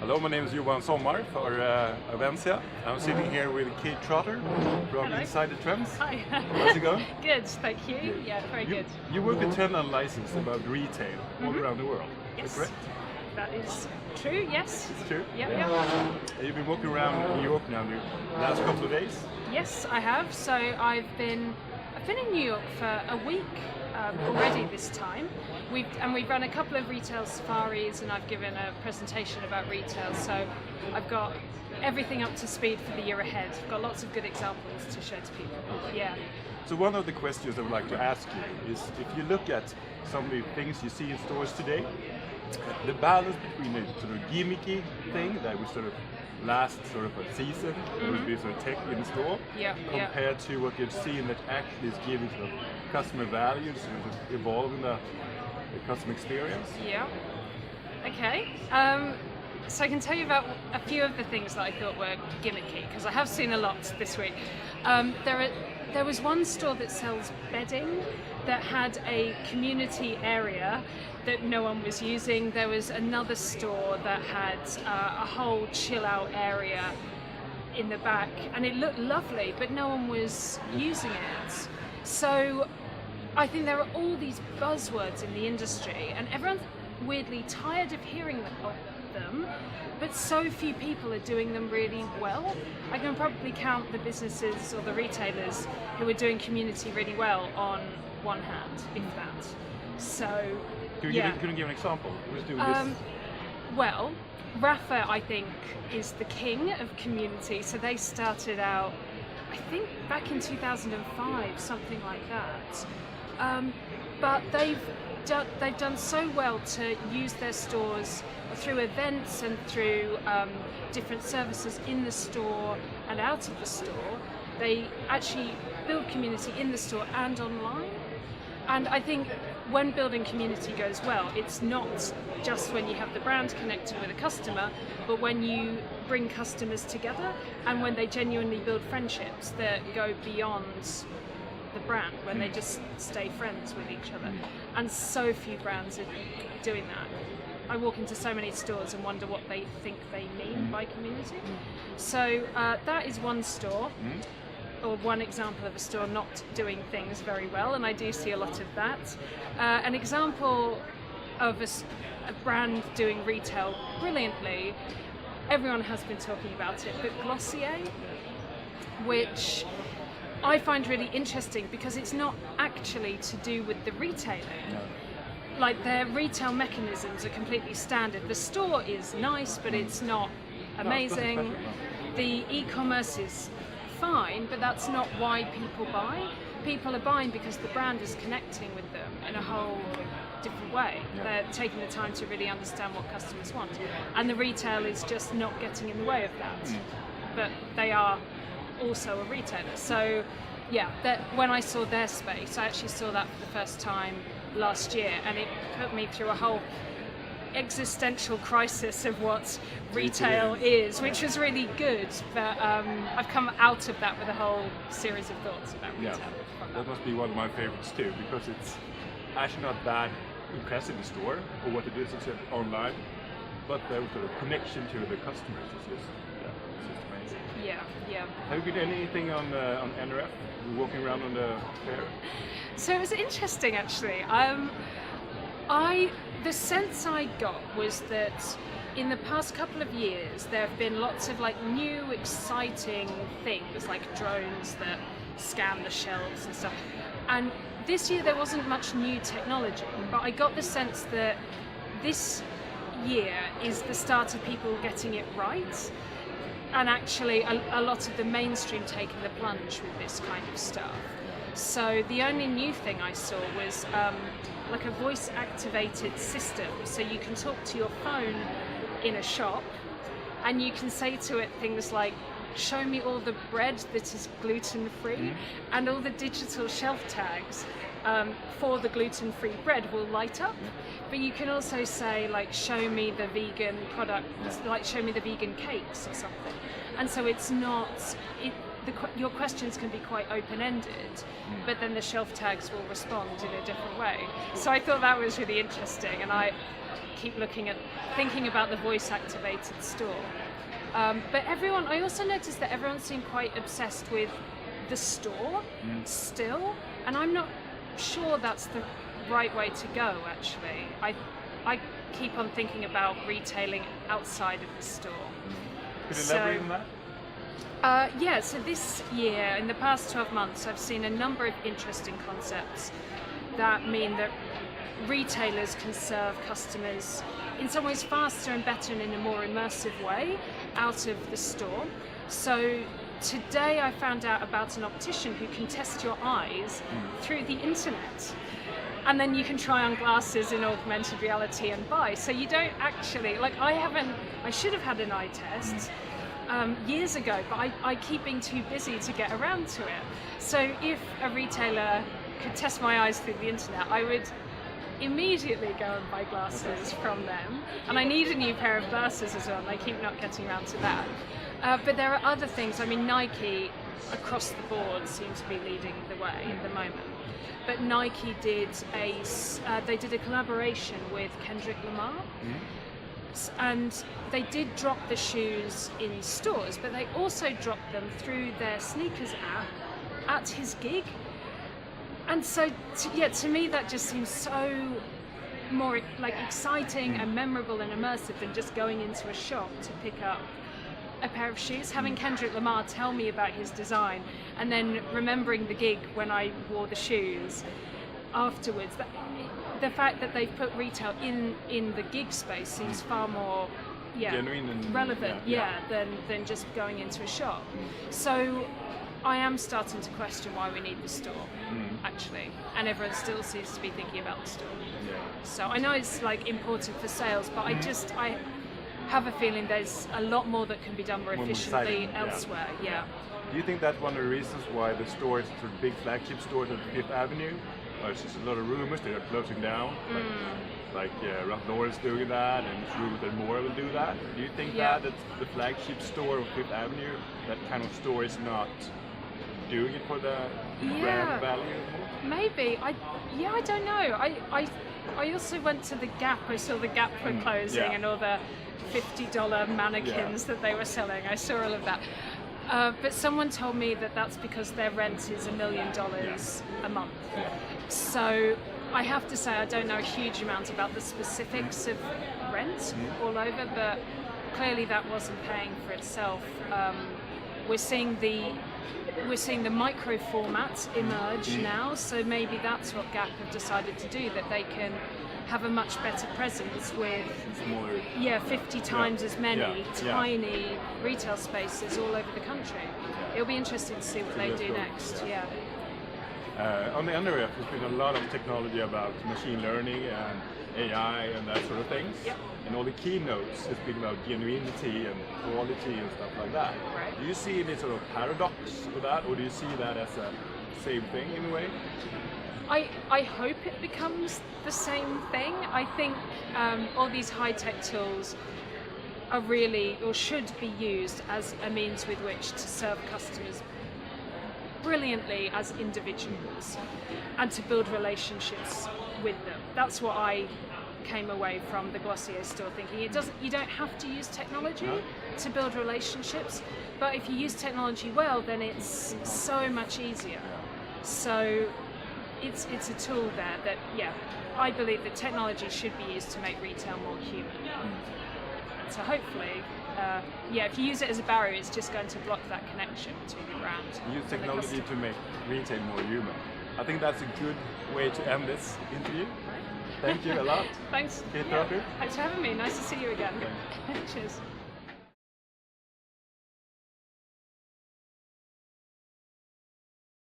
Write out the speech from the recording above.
Hello, my name is Johan Sommar for Avensia. I'm sitting here with Cate Trotter from Hello. Inside the Trends. Hi. How's it going? Good, thank you. Yeah, very good. You work with Trend License about retail all around the world. Yes. Is that correct? That is true, yes. It's true? Yeah. You've been walking around New York now the last couple of days? Yes, I have. So I've been in New York for a week already this time. We've run a couple of retail safaris, and I've given a presentation about retail. So I've got everything up to speed for the year ahead. I've got lots of good examples to show to people. Yeah. So one of the questions I would like to ask you is, if you look at some of the things you see in stores today, the balance between the sort of gimmicky thing that was sort of last sort of a season, would be sort of tech in the store, compared to what you've seen that actually is giving sort of customer value, sort of evolving the customer experience. Yeah. Okay. So I can tell you about a few of the things that I thought were gimmicky, because I have seen a lot this week. There was one store that sells bedding that had a community area that no one was using. There was another store that had a whole chill out area in the back, and it looked lovely, but no one was using it. So I think there are all these buzzwords in the industry, and everyone's weirdly tired of hearing them, but so few people are doing them really well. I can probably count the businesses or the retailers who are doing community really well on one hand, if that. So, Can you give an example? Who's doing this? Well, Rafa, I think, is the king of community. So they started out, I think, back in 2005, something like that. But they've done so well to use their stores through events and through different services in the store and out of the store. They actually build community in the store and online. And I think when building community goes well, it's not just when you have the brand connecting with a customer, but when you bring customers together and when they genuinely build friendships that go beyond the brand, when they just stay friends with each other. And so few brands are doing that. I walk into so many stores and wonder what they think they mean by community. So that is one store, or one example of a store not doing things very well, and I do see a lot of that. An example of a brand doing retail brilliantly, everyone has been talking about it, but Glossier, which I find really interesting because it's not actually to do with the retailing. No. Like, their retail mechanisms are completely standard. The store is nice, but it's not amazing. No, it's not special, no. The e-commerce is fine, but that's not why people buy. People are buying because the brand is connecting with them in a whole different way. Yeah. They're taking the time to really understand what customers want. And the retail is just not getting in the way of that. But they are also a retailer. So yeah, when I saw their space, I actually saw that for the first time last year, and it put me through a whole existential crisis of what retail is, which was really good. But I've come out of that with a whole series of thoughts about retail. That must be one of my favorites too, because it's actually not that impressive in the store or what it is except online, but the sort of connection to the customers is just amazing. Yeah. Have you got anything on NRF? You're walking around on the fair? So it was interesting, actually. The sense I got was that in the past couple of years there have been lots of like new exciting things, like drones that scan the shelves and stuff. And this year there wasn't much new technology, but I got the sense that this year is the start of people getting it right. And actually a lot of the mainstream taking the plunge with this kind of stuff. So the only new thing I saw was like a voice-activated system. So you can talk to your phone in a shop, and you can say to it things like, show me all the bread that is gluten-free, and all the digital shelf tags for the gluten-free bread will light up. But you can also say, like, show me the vegan product, like show me the vegan cakes or something. And so it's not, your questions can be quite open-ended, but then the shelf tags will respond in a different way. So I thought that was really interesting, and I keep thinking about the voice-activated store. But I also noticed that everyone seemed quite obsessed with the store still, and I'm not sure that's the right way to go, actually. I keep on thinking about retailing outside of the store. Could you elaborate on that? Yeah, so this year, in the past 12 months, I've seen a number of interesting concepts that mean that retailers can serve customers in some ways faster and better and in a more immersive way out of the store. So today I found out about an optician who can test your eyes through the internet. And then you can try on glasses in augmented reality and buy. So you don't actually, I should have had an eye test years ago, but I keep being too busy to get around to it. So if a retailer could test my eyes through the internet, I would immediately go and buy glasses from them. And I need a new pair of glasses as well, and I keep not getting around to that. But there are other things. I mean, Nike across the board seems to be leading the way at the moment. But Nike did a collaboration with Kendrick Lamar, and they did drop the shoes in stores, but they also dropped them through their sneakers app at his gig. And so, to me, that just seems so more exciting and memorable and immersive than just going into a shop to pick up a pair of shoes. Having Kendrick Lamar tell me about his design and then remembering the gig when I wore the shoes afterwards, the fact that they've put retail in the gig space seems far more genuine and relevant than just going into a shop. So I am starting to question why we need the store, actually, and everyone still seems to be thinking about the store. So I know it's important for sales, but I have a feeling there's a lot more that can be done more efficiently elsewhere. Do you think that's one of the reasons why the stores, sort of big flagship stores on Fifth Avenue, there's just a lot of rumors that are closing down, like Ralph Lauren's doing that, and it's rumored that more will do that. Do you think that the flagship store of Fifth Avenue, that kind of store, is not doing it for the brand value anymore? Maybe. I don't know. I also went to the Gap. I saw the Gap were closing and all the $50 mannequins that they were selling. I saw all of that. But someone told me that that's because their rent is $1 million a month. So I have to say I don't know a huge amount about the specifics of rent all over, but clearly that wasn't paying for itself. We're seeing the micro format emerge now, so maybe that's what Gap have decided to do, that they can have a much better presence with smaller, 50 times as many tiny retail spaces all over the country. It'll be interesting to see what they do next. On the other end, there's been a lot of technology about machine learning and AI and that sort of things. And all the keynotes has been about genuinity and quality and stuff like that. Do you see any sort of paradox with that, or do you see that as a same thing in a way? I hope it becomes the same thing. I think all these high-tech tools are really, or should be used as a means with which to serve customers brilliantly as individuals and to build relationships with them. That's what I came away from the Glossier store thinking. You don't have to use technology to build relationships, but if you use technology well, then it's so much easier. So it's a tool there that, I believe that technology should be used to make retail more human. So hopefully, if you use it as a barrier, it's just going to block that connection between the brand. Use technology to make retail more human. I think that's a good way to end this interview. Thank you a lot. Thanks. Cate Trotter. Thanks for having me. Nice to see you again. Cheers.